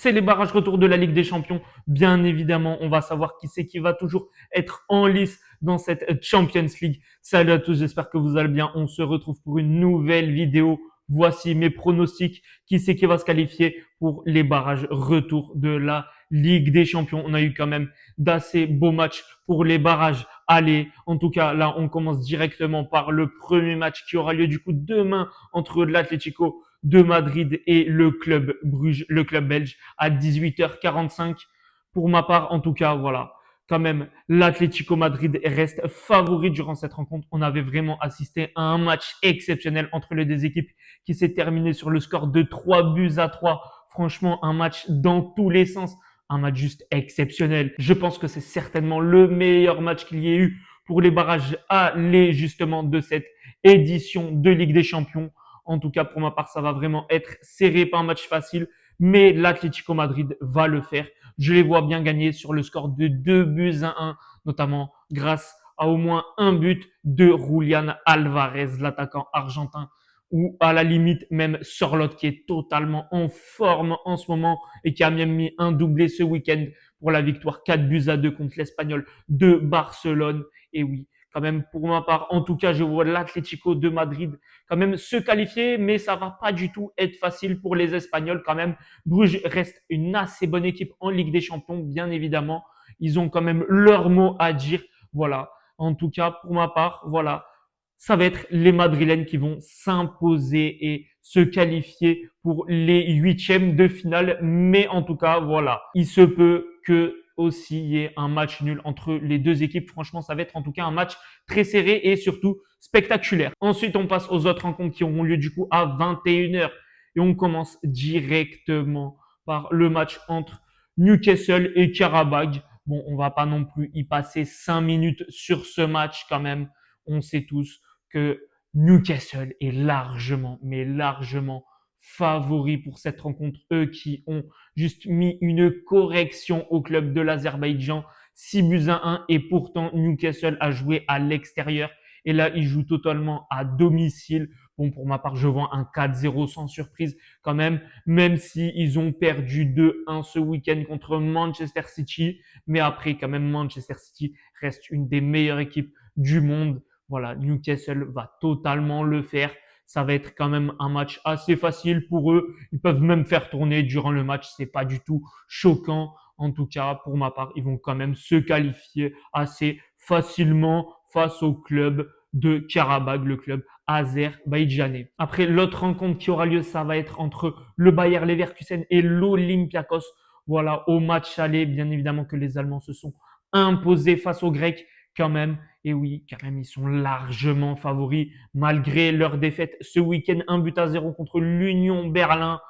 C'est les barrages retour de la Ligue des Champions. Bien évidemment, on va savoir qui c'est qui va toujours être en lice dans cette Champions League. Salut à tous, j'espère que vous allez bien. On se retrouve pour une nouvelle vidéo. Voici mes pronostics. Qui c'est qui va se qualifier pour les barrages retour de la Ligue des Champions. On a eu quand même d'assez beaux matchs pour les barrages. Allez, en tout cas, là, on commence directement par le premier match qui aura lieu du coup demain entre l'Atlético de Madrid et le club Bruges, le club belge, à 18h45. Pour ma part, en tout cas, voilà. Quand même, l'Atlético Madrid reste favori durant cette rencontre. On avait vraiment assisté à un match exceptionnel entre les deux équipes qui s'est terminé sur le score de 3-3. Franchement, un match dans tous les sens. Un match juste exceptionnel. Je pense que c'est certainement le meilleur match qu'il y ait eu pour les barrages aller justement de cette édition de Ligue des Champions. En tout cas, pour ma part, ça va vraiment être serré, pas un match facile, mais l'Atlético Madrid va le faire. Je les vois bien gagner sur le score de 2-1, notamment grâce à au moins un but de Julián Alvarez, l'attaquant argentin, ou à la limite même Sorloth qui est totalement en forme en ce moment et qui a même mis un doublé ce week-end pour la victoire 4-2 contre l'Espagnol de Barcelone. Et oui, quand même pour ma part, en tout cas, je vois l'Atlético de Madrid quand même se qualifier, mais ça va pas du tout être facile pour les Espagnols quand même. Bruges reste une assez bonne équipe en Ligue des Champions, bien évidemment. Ils ont quand même leur mot à dire. Voilà. En tout cas, pour ma part, voilà. Ça va être les Madrilènes qui vont s'imposer et se qualifier pour les huitièmes de finale. Mais en tout cas, voilà. Il se peut que aussi il y ait un match nul entre les deux équipes. Franchement, ça va être en tout cas un match très serré et surtout spectaculaire. Ensuite, on passe aux autres rencontres qui auront lieu du coup à 21h. Et on commence directement par le match entre Newcastle et Karabakh. Bon, on va pas non plus y passer 5 minutes sur ce match quand même. On sait tous que Newcastle est largement, mais largement favori pour cette rencontre. Eux qui ont juste mis une correction au club de l'Azerbaïdjan, 6-1, et pourtant Newcastle a joué à l'extérieur. Et là, ils jouent totalement à domicile. Bon, pour ma part, je vois un 4-0 sans surprise quand même si ils ont perdu 2-1 ce week-end contre Manchester City. Mais après, quand même, Manchester City reste une des meilleures équipes du monde. Voilà, Newcastle va totalement le faire. Ça va être quand même un match assez facile pour eux. Ils peuvent même faire tourner durant le match. C'est pas du tout choquant. En tout cas, pour ma part, ils vont quand même se qualifier assez facilement face au club de Karabakh, le club azerbaïdjanais. Après, l'autre rencontre qui aura lieu, ça va être entre le Bayer Leverkusen et l'Olympiakos. Voilà, au match aller, bien évidemment que les Allemands se sont imposés face aux Grecs quand même. Et oui, quand même, ils sont largement favoris malgré leur défaite ce week-end, 1-0 contre l'Union Berlin.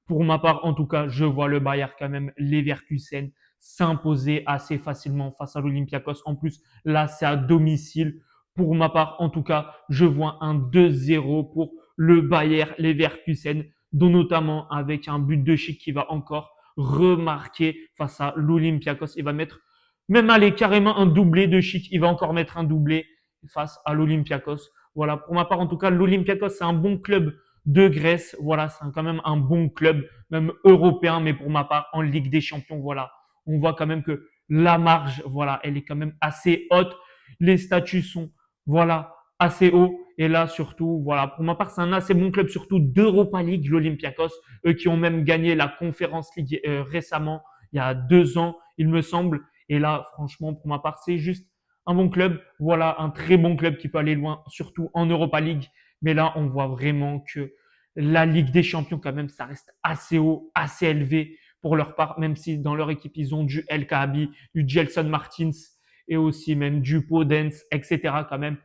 Pour ma part, en tout cas, je vois le Bayer quand même, Leverkusen, s'imposer assez facilement face à l'Olympiakos. En plus, là, c'est à domicile. Pour ma part, en tout cas, je vois un 2-0 pour le Bayer Leverkusen, dont notamment avec un but de Schick qui va encore remarquer face à l'Olympiakos. Il va mettre même aller carrément un doublé de Schick. Il va encore mettre un doublé face à l'Olympiakos. Voilà, pour ma part, en tout cas, l'Olympiakos, c'est un bon club de Grèce. Voilà, c'est quand même un bon club, même européen, mais pour ma part, en Ligue des Champions, voilà. On voit quand même que la marge, voilà, elle est quand même assez haute. Les statuts sont, voilà, assez hauts. Et là, surtout, voilà, pour ma part, c'est un assez bon club, surtout d'Europa League, l'Olympiakos, eux qui ont même gagné la Conference League récemment, il y a 2 ans, il me semble. Et là, franchement, pour ma part, c'est juste un bon club. Voilà, un très bon club qui peut aller loin, surtout en Europa League. Mais là, on voit vraiment que la Ligue des Champions, quand même, ça reste assez haut, assez élevé pour leur part, même si dans leur équipe, ils ont du El Kaabi, du Gelson Martins et aussi même du Podence, etc. quand même,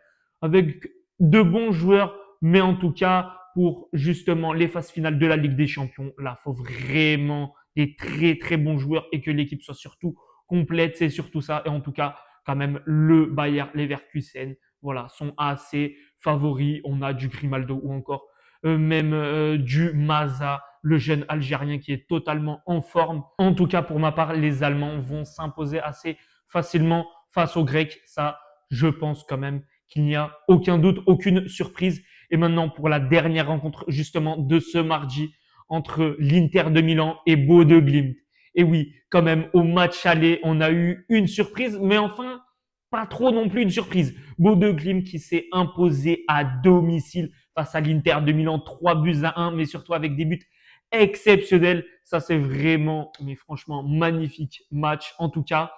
avec de bons joueurs, mais en tout cas, pour justement les phases finales de la Ligue des Champions, là, faut vraiment des très, très bons joueurs et que l'équipe soit surtout complète, c'est surtout ça. Et en tout cas, quand même, le Bayer Leverkusen, voilà, sont assez favoris. On a du Grimaldo ou encore même du Maza, le jeune Algérien qui est totalement en forme. En tout cas, pour ma part, les Allemands vont s'imposer assez facilement face aux Grecs. Ça, je pense quand même qu'il n'y a aucun doute, aucune surprise. Et maintenant, pour la dernière rencontre justement de ce mardi entre l'Inter de Milan et Bodø Glimt. Et oui, quand même, au match aller, on a eu une surprise, mais enfin, pas trop non plus une surprise. Bodø Glimt qui s'est imposé à domicile face à l'Inter de Milan, 3 buts à 1, mais surtout avec des buts exceptionnels. Ça, c'est vraiment, mais franchement, magnifique match en tout cas.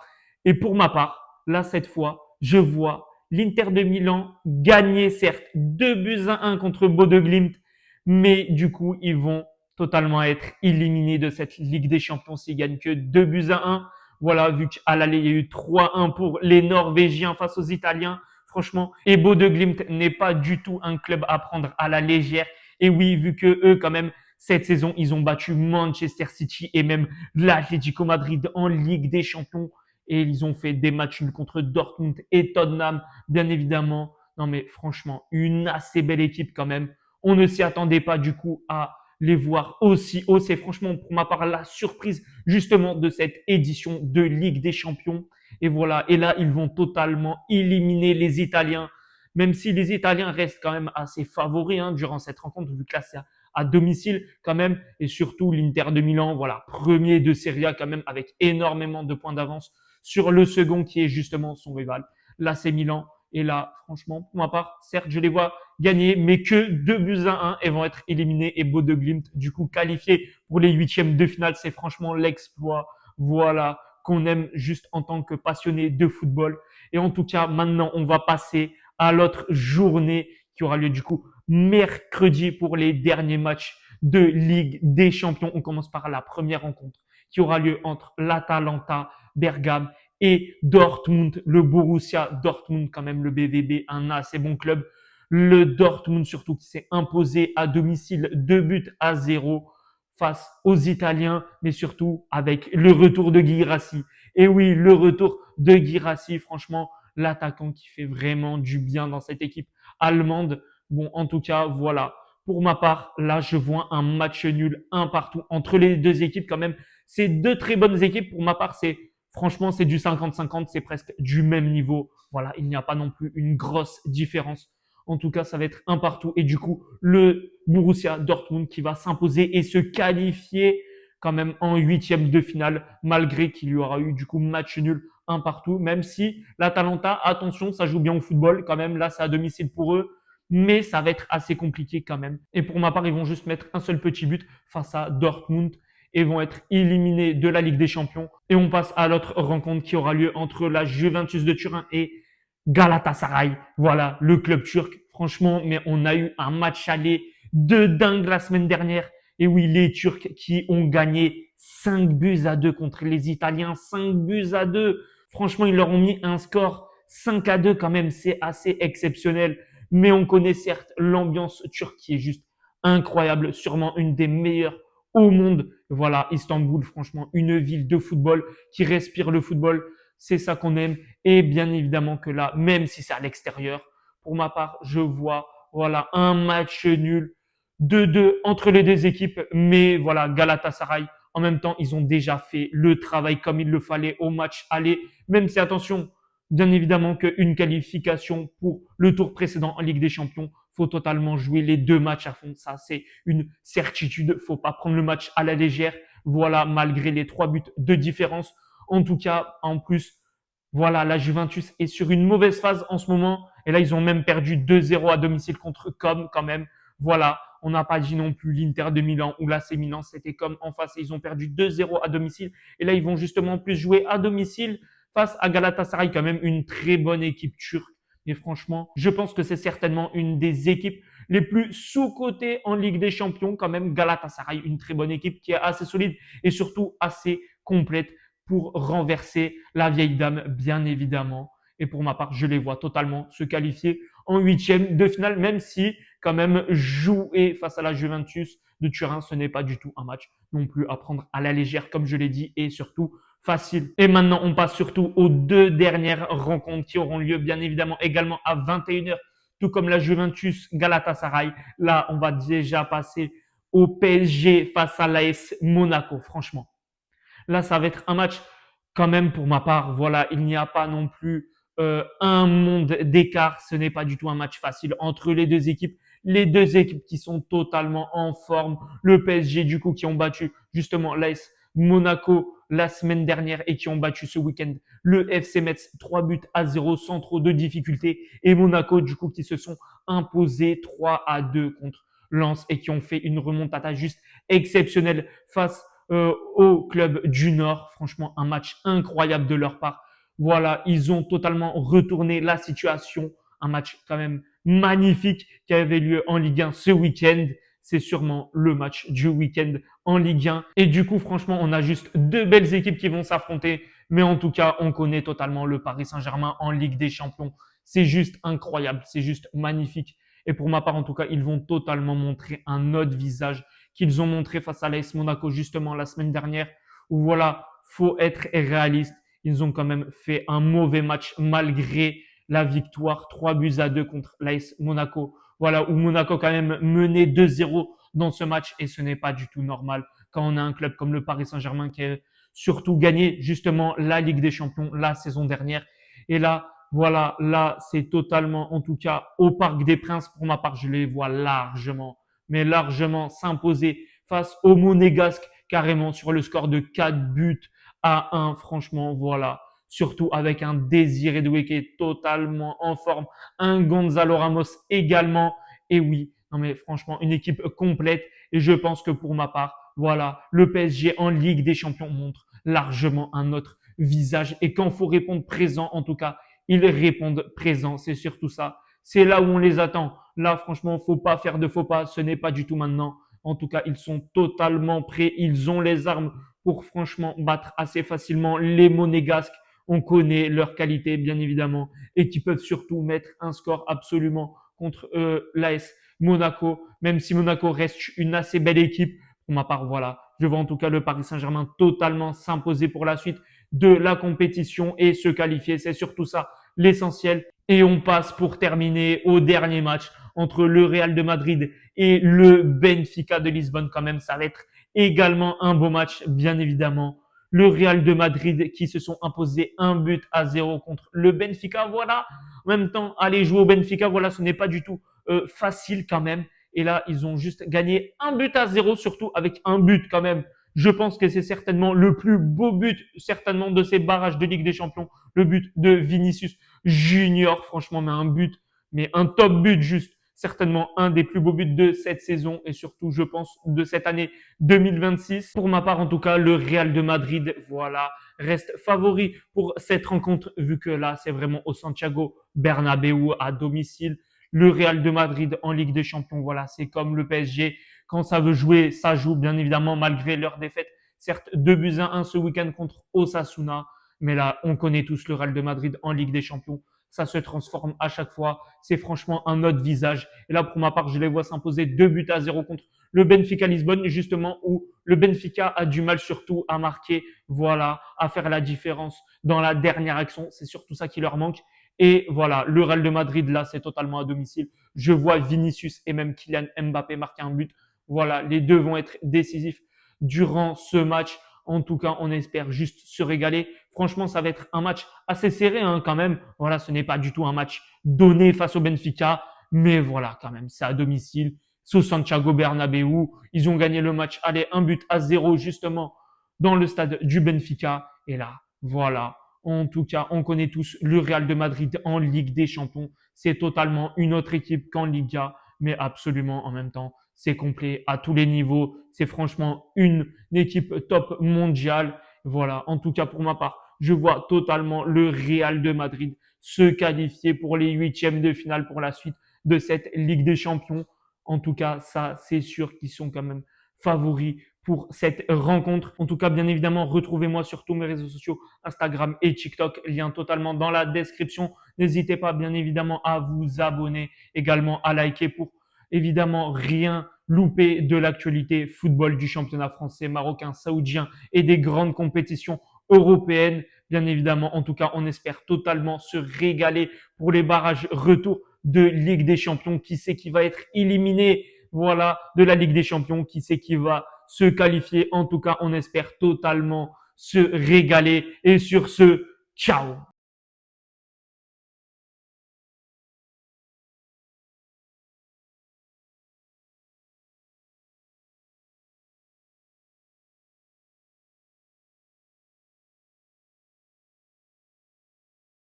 Et pour ma part, là, cette fois, je vois l'Inter de Milan gagner, certes, 2 buts à 1 contre Bodø Glimt, mais du coup, ils vont totalement être éliminés de cette Ligue des Champions s'ils gagnent que 2 buts à 1. Voilà, vu qu'à l'aller, il y a eu 3-1 pour les Norvégiens face aux Italiens. Franchement, et Bodø Glimt n'est pas du tout un club à prendre à la légère. Et oui, vu que eux, quand même, cette saison, ils ont battu Manchester City et même l'Atlético Madrid en Ligue des Champions. Et ils ont fait des matchs nuls contre Dortmund et Tottenham, bien évidemment. Non, mais franchement, une assez belle équipe quand même. On ne s'y attendait pas du coup à les voir aussi haut. C'est franchement pour ma part la surprise justement de cette édition de Ligue des Champions. Et voilà, et là ils vont totalement éliminer les Italiens, même si les Italiens restent quand même assez favoris durant cette rencontre, vu que là c'est à domicile quand même, et surtout l'Inter de Milan, voilà, premier de Serie A quand même avec énormément de points d'avance sur le second qui est justement son rival, l'AC Milan. Et là, franchement, pour ma part, certes, je les vois gagner, mais que 2 buts à 1 et vont être éliminés. Et Bodø Glimt, du coup, qualifié pour les huitièmes de finale. C'est franchement l'exploit, voilà, qu'on aime juste en tant que passionné de football. Et en tout cas, maintenant, on va passer à l'autre journée qui aura lieu du coup mercredi pour les derniers matchs de Ligue des Champions. On commence par la première rencontre qui aura lieu entre l'Atalanta Bergame et Dortmund, le Borussia Dortmund, quand même le BVB, un assez bon club. Le Dortmund surtout qui s'est imposé à domicile 2 buts à 0 face aux Italiens, mais surtout avec le retour de Guirassy. Et oui, le retour de Guirassy, franchement, l'attaquant qui fait vraiment du bien dans cette équipe allemande. Bon, en tout cas, voilà. Pour ma part, là, je vois un match nul, un partout entre les deux équipes quand même. C'est deux très bonnes équipes. Pour ma part, franchement, c'est du 50-50, c'est presque du même niveau. Voilà, il n'y a pas non plus une grosse différence. En tout cas, ça va être un partout. Et du coup, le Borussia Dortmund qui va s'imposer et se qualifier quand même en huitième de finale, malgré qu'il y aura eu du coup match nul, un partout. Même si l'Atalanta, attention, ça joue bien au football quand même. Là, c'est à domicile pour eux. Mais ça va être assez compliqué quand même. Et pour ma part, ils vont juste mettre un seul petit but face à Dortmund et vont être éliminés de la Ligue des Champions. Et on passe à l'autre rencontre qui aura lieu entre la Juventus de Turin et Galatasaray. Voilà, le club turc. Franchement, mais on a eu un match aller de dingue la semaine dernière. Et oui, les Turcs qui ont gagné 5 buts à 2 contre les Italiens. 5 buts à 2. Franchement, ils leur ont mis un score 5-2 quand même. C'est assez exceptionnel. Mais on connaît certes l'ambiance turque qui est juste incroyable. Sûrement une des meilleures au monde. Voilà, Istanbul, franchement, une ville de football qui respire le football. C'est ça qu'on aime. Et bien évidemment que là, même si c'est à l'extérieur, pour ma part, je vois, voilà, un match nul, 2-2 entre les deux équipes. Mais voilà, Galatasaray, en même temps, ils ont déjà fait le travail comme il le fallait au match aller. Même si, attention, bien évidemment qu'une qualification pour le tour précédent en Ligue des Champions, faut totalement jouer les deux matchs à fond. Ça, c'est une certitude. Faut pas prendre le match à la légère. Voilà, malgré les 3 buts de différence. En tout cas, en plus, voilà, la Juventus est sur une mauvaise phase en ce moment. Et là, ils ont même perdu 2-0 à domicile contre Com quand même. Voilà, on n'a pas dit non plus l'Inter de Milan ou l'AC Milan, c'était comme en face. Ils ont perdu 2-0 à domicile. Et là, ils vont justement plus jouer à domicile face à Galatasaray, quand même une très bonne équipe turque. Mais franchement, je pense que c'est certainement une des équipes les plus sous-cotées en Ligue des Champions. Quand même, Galatasaray, une très bonne équipe qui est assez solide et surtout assez complète pour renverser la vieille dame, bien évidemment. Et pour ma part, je les vois totalement se qualifier en huitième de finale, même si quand même jouer face à la Juventus de Turin, ce n'est pas du tout un match non plus à prendre à la légère, comme je l'ai dit, et surtout facile. Et maintenant, on passe surtout aux deux dernières rencontres qui auront lieu, bien évidemment, également à 21h, tout comme la Juventus Galatasaray. Là, on va déjà passer au PSG face à l'AS Monaco, franchement. Là, ça va être un match quand même pour ma part. Voilà, il n'y a pas non plus un monde d'écart. Ce n'est pas du tout un match facile entre les deux équipes. Les deux équipes qui sont totalement en forme. Le PSG, du coup, qui ont battu justement l'AS Monaco la semaine dernière et qui ont battu ce week-end le FC Metz 3 buts à 0 sans trop de difficultés. Et Monaco, du coup, qui se sont imposés 3-2 contre Lens et qui ont fait une remontada juste exceptionnelle face au club du Nord. Franchement, un match incroyable de leur part. Voilà, ils ont totalement retourné la situation. Un match quand même magnifique qui avait lieu en Ligue 1 ce week-end. C'est sûrement le match du week-end en Ligue 1. Et du coup, franchement, on a juste deux belles équipes qui vont s'affronter. Mais en tout cas, on connaît totalement le Paris Saint-Germain en Ligue des Champions. C'est juste incroyable, c'est juste magnifique. Et pour ma part, en tout cas, ils vont totalement montrer un autre visage qu'ils ont montré face à l'AS Monaco justement la semaine dernière. Où voilà, faut être réaliste. Ils ont quand même fait un mauvais match malgré la victoire 3 buts à 2 contre l'AS Monaco. Voilà, où Monaco quand même menait 2-0 dans ce match et ce n'est pas du tout normal quand on a un club comme le Paris Saint-Germain qui a surtout gagné justement la Ligue des Champions la saison dernière. Et là, voilà, là, c'est totalement, en tout cas, au Parc des Princes, pour ma part, je les vois largement, mais largement s'imposer face aux Monégasques, carrément sur le score de 4 buts à 1. Franchement, voilà. Surtout avec un Désiré Doué qui est totalement en forme, un Gonzalo Ramos également. Et oui, non mais franchement, une équipe complète. Et je pense que pour ma part, voilà, le PSG en Ligue des Champions montre largement un autre visage. Et quand il faut répondre présent, en tout cas, ils répondent présent. C'est surtout ça. C'est là où on les attend. Là, franchement, faut pas faire de faux pas. Ce n'est pas du tout maintenant. En tout cas, ils sont totalement prêts. Ils ont les armes pour franchement battre assez facilement les Monégasques. On connaît leur qualité, bien évidemment, et qui peuvent surtout mettre un score absolument contre l'AS Monaco, même si Monaco reste une assez belle équipe. Pour ma part, voilà, je vois en tout cas le Paris Saint-Germain totalement s'imposer pour la suite de la compétition et se qualifier. C'est surtout ça l'essentiel. Et on passe pour terminer au dernier match entre le Real de Madrid et le Benfica de Lisbonne. Quand même, ça va être également un beau match, bien évidemment. Le Real de Madrid qui se sont imposés 1 but à 0 contre le Benfica. Voilà. En même temps, aller jouer au Benfica, voilà, ce n'est pas du tout facile quand même. Et là, ils ont juste gagné 1 but à 0, surtout avec un but quand même. Je pense que c'est certainement le plus beau but, certainement de ces barrages de Ligue des Champions. Le but de Vinicius Junior, franchement, mais un but, mais un top but juste. Certainement un des plus beaux buts de cette saison et surtout, je pense, de cette année 2026. Pour ma part, en tout cas, le Real de Madrid, voilà, reste favori pour cette rencontre vu que là, c'est vraiment au Santiago Bernabéu à domicile. Le Real de Madrid en Ligue des Champions, voilà, c'est comme le PSG. Quand ça veut jouer, ça joue, bien évidemment, malgré leur défaite. Certes, 2 buts à 1 ce week-end contre Osasuna. Mais là, on connaît tous le Real de Madrid en Ligue des Champions. Ça se transforme à chaque fois. C'est franchement un autre visage. Et là, pour ma part, je les vois s'imposer 2 buts à 0 contre le Benfica Lisbonne, justement, où le Benfica a du mal surtout à marquer, voilà, à faire la différence dans la dernière action. C'est surtout ça qui leur manque. Et voilà, le Real de Madrid, là, c'est totalement à domicile. Je vois Vinicius et même Kylian Mbappé marquer un but. Voilà, les deux vont être décisifs durant ce match. En tout cas, on espère juste se régaler. Franchement, ça va être un match assez serré hein, quand même. Voilà, ce n'est pas du tout un match donné face au Benfica, mais voilà, quand même, c'est à domicile. C'est au Santiago Bernabéu. Ils ont gagné le match. Allez, 1 but à 0 justement dans le stade du Benfica. Et là, voilà. En tout cas, on connaît tous le Real de Madrid en Ligue des Champions. C'est totalement une autre équipe qu'en Liga, mais absolument en même temps c'est complet à tous les niveaux. C'est franchement une équipe top mondiale. Voilà, en tout cas pour ma part, je vois totalement le Real de Madrid se qualifier pour les huitièmes de finale pour la suite de cette Ligue des Champions. En tout cas, ça, c'est sûr qu'ils sont quand même favoris pour cette rencontre. En tout cas, bien évidemment, retrouvez-moi sur tous mes réseaux sociaux, Instagram et TikTok, lien totalement dans la description. N'hésitez pas, bien évidemment, à vous abonner, également à liker pour évidemment rien louper de l'actualité football du championnat français, marocain, saoudien et des grandes compétitions européennes. Bien évidemment, en tout cas, on espère totalement se régaler pour les barrages retour de Ligue des Champions. Qui sait qui va être éliminé, voilà, de la Ligue des Champions, qui sait qui va se qualifier. En tout cas, on espère totalement se régaler. Et sur ce, ciao!